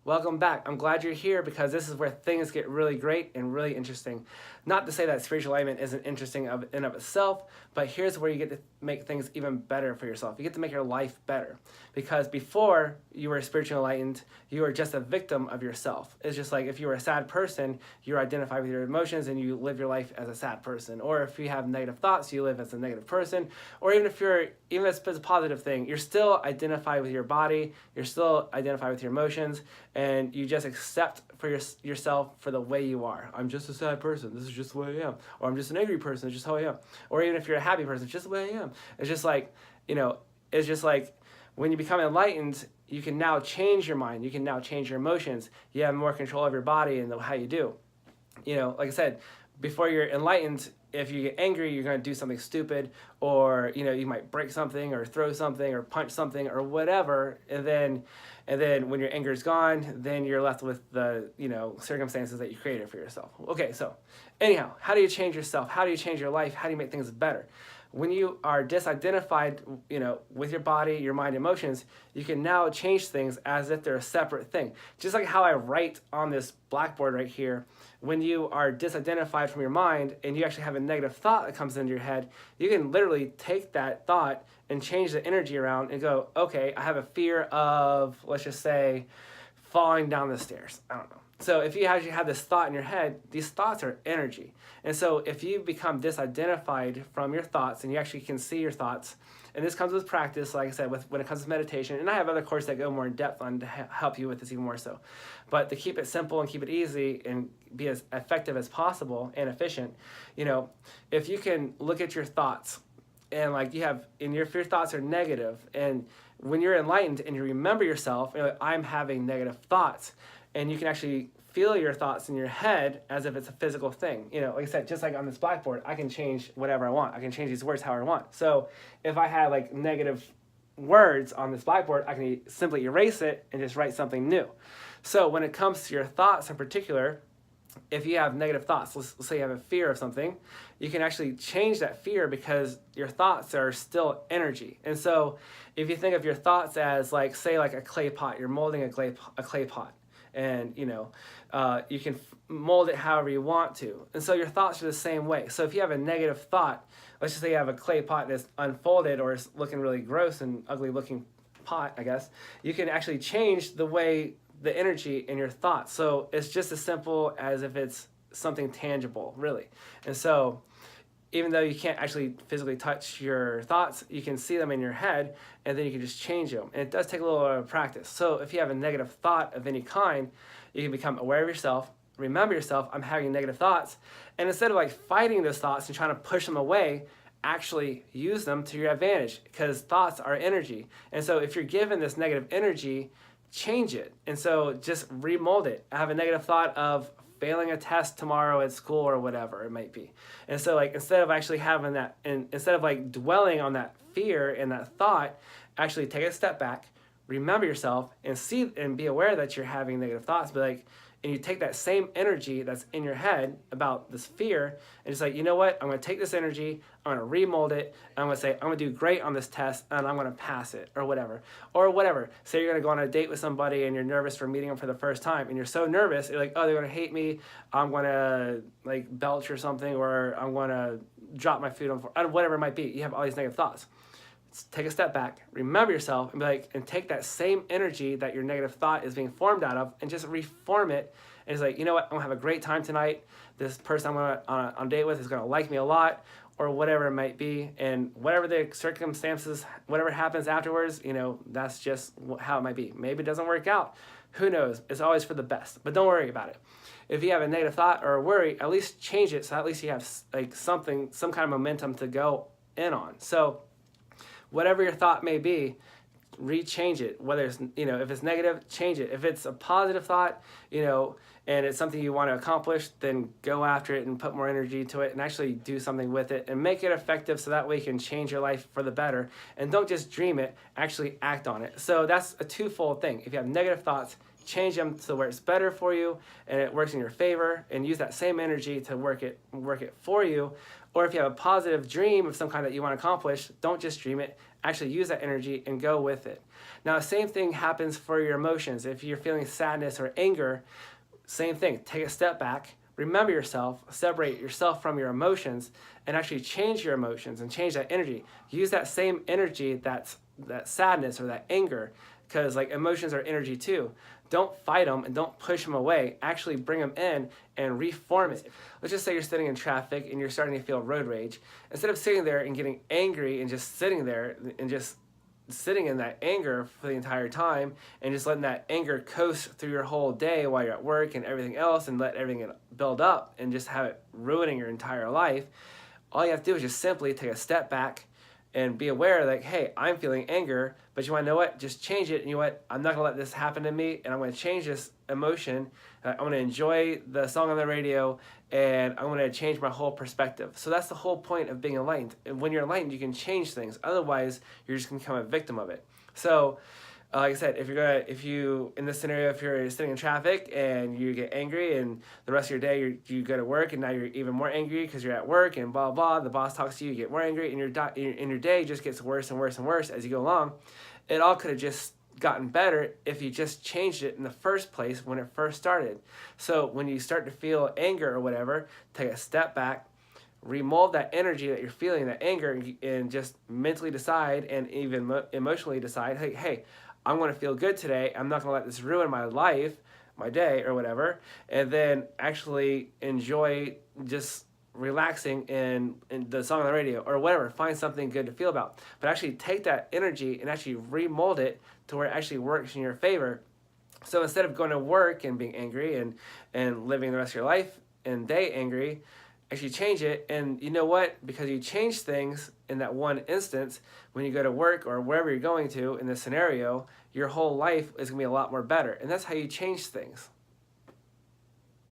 Welcome back. I'm glad you're here because this is where things get really great and really interesting. Not to say that spiritual alignment isn't interesting in and of itself, but here's where you get to make things even better for yourself. You get to make your life better. Because before you were spiritually enlightened, you were just a victim of yourself. It's just like if you were a sad person, you identify with your emotions and you live your life as a sad person. Or if you have negative thoughts, you live as a negative person. Or even if it's a positive thing, you're still identified with your body, you're still identified with your emotions, and you just accept for yourself for the way you are. I'm just a sad person. This is just the way I am. Or I'm just an angry person. It's just how I am. Or even if you're a happy person, it's just the way I am. It's just like, it's just like when you become enlightened, you can now change your mind. You can now change your emotions. You have more control of your body and how you do. Like I said, before you're enlightened, if you get angry, you're going to do something stupid, or you might break something or throw something or punch something or whatever, and then when your anger is gone, then you're left with the circumstances that you created for yourself. Okay, so anyhow, how do you change yourself? How do you change your life? How do you make things better? When you are disidentified, with your body, your mind, emotions, you can now change things as if they're a separate thing. Just like how I write on this blackboard right here, when you are disidentified from your mind and you actually have a negative thought that comes into your head, you can literally take that thought and change the energy around and go, okay, I have a fear of, let's just say, falling down the stairs. I don't know. So if you actually have this thought in your head, these thoughts are energy. And so if you become disidentified from your thoughts and you actually can see your thoughts, and this comes with practice, like I said, when it comes to meditation, and I have other courses that go more in depth on to help you with this even more so. But to keep it simple and keep it easy and be as effective as possible and efficient, if you can look at your thoughts and if your thoughts are negative, and when you're enlightened and you remember yourself, I'm having negative thoughts, and you can actually feel your thoughts in your head as if it's a physical thing. Like I said, just like on this blackboard, I can change whatever I want. I can change these words however I want. So if I had negative words on this blackboard, I can simply erase it and just write something new. So when it comes to your thoughts in particular, if you have negative thoughts, let's say you have a fear of something, you can actually change that fear because your thoughts are still energy. And so if you think of your thoughts as say a clay pot, you're molding a clay pot. And you can mold it however you want to. And so your thoughts are the same way. So if you have a negative thought, let's just say you have a clay pot that's unfolded or is looking really gross and ugly looking pot, I guess, you can actually change the energy in your thoughts. So it's just as simple as if it's something tangible, really. And so even though you can't actually physically touch your thoughts, you can see them in your head, and then you can just change them. And it does take a little bit of practice. So if you have a negative thought of any kind, you can become aware of yourself, remember yourself, I'm having negative thoughts, and instead of fighting those thoughts and trying to push them away, actually use them to your advantage, because thoughts are energy. And so if you're given this negative energy, change it. And so just remold it. I have a negative thought of failing a test tomorrow at school or whatever it might be. And so instead of actually having that, and instead of dwelling on that fear and that thought, actually take a step back, remember yourself, and see and be aware that you're having negative thoughts, and you take that same energy that's in your head about this fear, and just you know what, I'm going to take this energy, I'm going to remold it, and I'm going to say, I'm going to do great on this test, and I'm going to pass it, or whatever. Say you're going to go on a date with somebody, and you're nervous for meeting them for the first time, and you're so nervous, you're like, oh, they're going to hate me, I'm going to belch or something, or I'm going to drop my food on the floor, whatever it might be. You have all these negative thoughts. Take a step back, remember yourself, and and take that same energy that your negative thought is being formed out of, and just reform it. And it's you know what, I'm gonna have a great time tonight. This person I'm going on a date with is gonna like me a lot, or whatever it might be. And whatever the circumstances, whatever happens afterwards, that's just how it might be. Maybe it doesn't work out. Who knows? It's always for the best. But don't worry about it. If you have a negative thought or a worry, at least change it, so at least you have some kind of momentum to go in on. So whatever your thought may be, rechange it. Whether it's, if it's negative, change it. If it's a positive thought, and it's something you want to accomplish, then go after it and put more energy to it and actually do something with it and make it effective, so that way you can change your life for the better. And don't just dream it, actually act on it. So that's a twofold thing. If you have negative thoughts, change them to where it's better for you and it works in your favor, and use that same energy to work it for you. Or if you have a positive dream of some kind that you want to accomplish, don't just dream it, actually use that energy and go with it. Now, same thing happens for your emotions. If you're feeling sadness or anger, same thing. Take a step back, remember yourself, separate yourself from your emotions, and actually change your emotions and change that energy. Use that same energy, that sadness or that anger, because like emotions are energy too. Don't fight them and don't push them away. Actually bring them in and reform it. Let's just say you're sitting in traffic and you're starting to feel road rage. Instead of sitting there and getting angry and just sitting there and just sitting in that anger for the entire time and just letting that anger coast through your whole day while you're at work and everything else, and let everything build up and just have it ruining your entire life, all you have to do is just simply take a step back and be aware that, hey, I'm feeling anger, but you want to know what? Just change it. And you know what? I'm not going to let this happen to me, and I'm going to change this emotion. I'm going to enjoy the song on the radio, and I'm going to change my whole perspective. So that's the whole point of being enlightened. And when you're enlightened, you can change things. Otherwise, you're just going to become a victim of it. So, like I said, if you in this scenario, if you're sitting in traffic and you get angry, and the rest of your day you go to work and now you're even more angry because you're at work and blah blah. The boss talks to you, you get more angry, and your day just gets worse and worse and worse as you go along. It all could have just gotten better if you just changed it in the first place when it first started. So when you start to feel anger or whatever, take a step back, remold that energy that you're feeling, that anger, and just mentally decide and even emotionally decide, hey, I'm going to feel good today. I'm not going to let this ruin my life, my day, or whatever. And then actually enjoy just relaxing in the song on the radio or whatever. Find something good to feel about. But actually take that energy and actually remold it to where it actually works in your favor. So instead of going to work and being angry and living the rest of your life and day angry, actually change it. And you know what? Because you change things in that one instance, when you go to work or wherever you're going to in this scenario, your whole life is going to be a lot more better. And that's how you change things.